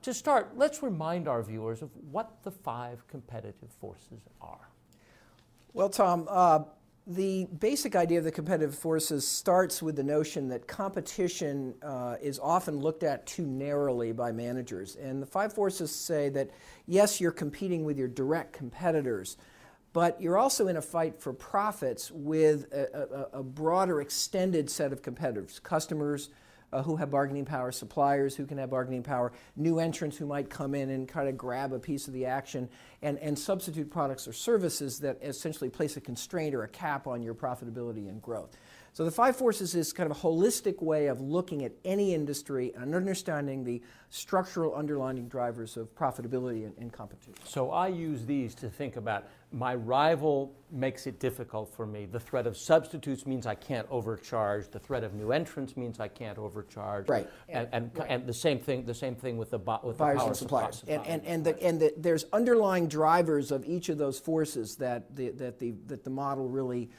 To start, let's remind our viewers of what the 5 competitive forces are. Well, Tom, the basic idea of the competitive forces starts with the notion that competition is often looked at too narrowly by managers. And the 5 forces say that, yes, you're competing with your direct competitors, but you're also in a fight for profits with a broader, extended set of competitors, customers who have bargaining power, suppliers who can have bargaining power, new entrants who might come in and kind of grab a piece of the action, and substitute products or services that essentially place a constraint or a cap on your profitability and growth. So the 5 forces is kind of a holistic way of looking at any industry and understanding the structural underlying drivers of profitability and competition. So I use these to think about my rival makes it difficult for me. The threat of substitutes means I can't overcharge. The threat of new entrants means I can't overcharge. Right. And the same thing with the buyers and suppliers. There's underlying drivers of each of those forces that the model really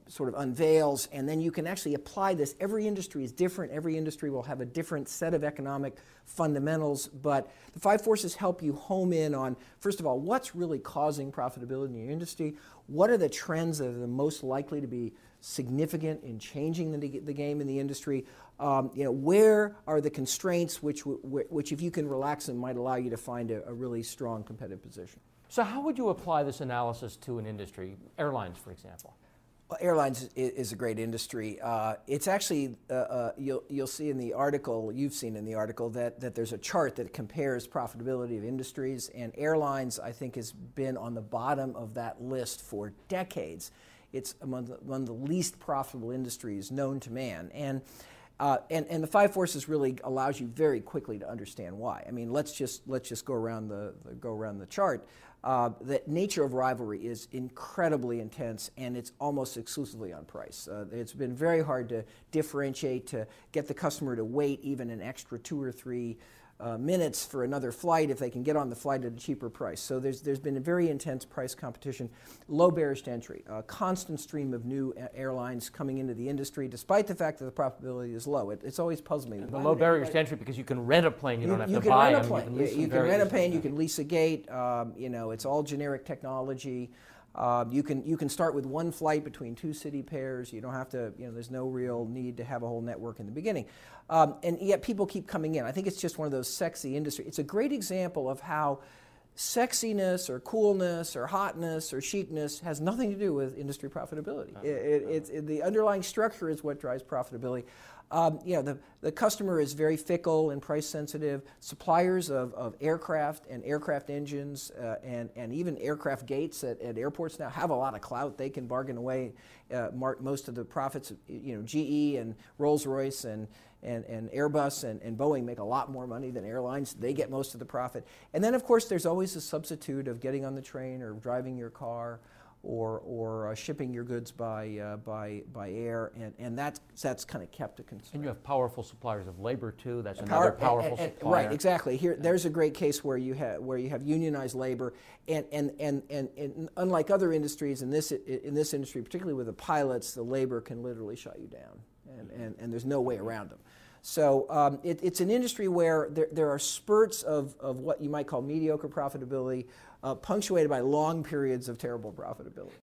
sort of unveils, and then you can actually apply this. Every industry is different. Every industry will have a different set of economic fundamentals, but the 5 forces help you home in on, first of all, what's really causing profitability in your industry, what are the trends that are the most likely to be significant in changing the game in the industry, where are the constraints which if you can relax them might allow you to find a really strong competitive position. So how would you apply this analysis to an industry, airlines, for example? Well, airlines is a great industry. It's actually, you'll see in the article, you've seen in the article, that there's a chart that compares profitability of industries, and airlines, I think, has been on the bottom of that list for decades. It's among the least profitable industries known to man. And the 5 forces really allows you very quickly to understand why. I mean, let's just go around the chart. The nature of rivalry is incredibly intense, and it's almost exclusively on price. It's been very hard to differentiate, to get the customer to wait even an extra 2 or 3 minutes for another flight if they can get on the flight at a cheaper price. So there's been a very intense price competition, low barriers to entry, a constant stream of new airlines coming into the industry, despite the fact that the profitability is low. It's always puzzled me. The low barriers to entry because you can rent a plane, you don't have to buy buy them. You can rent a plane, you can lease a gate. It's all generic technology. You can start with 1 flight between 2 city pairs. You don't have to, there's no real need to have a whole network in the beginning. And yet people keep coming in. I think it's just one of those sexy industries. It's a great example of how sexiness or coolness or hotness or chicness has nothing to do with industry profitability. The underlying structure is what drives profitability. The customer is very fickle and price sensitive. Suppliers of aircraft and aircraft engines and even aircraft gates at airports now have a lot of clout. They can bargain away most of the profits. GE and Rolls-Royce and Airbus and Boeing make a lot more money than airlines. They get most of the profit. And then, of course, there's always a substitute of getting on the train or driving your car or shipping your goods by air, and that's kind of kept a concern. And you have powerful suppliers of labor too. That's another powerful supplier. Right, exactly. There's a great case where you have unionized labor, and unlike other industries, in this industry, particularly with the pilots, the labor can literally shut you down, and there's no way around them. So it's an industry where there are spurts of what you might call mediocre profitability, punctuated by long periods of terrible profitability.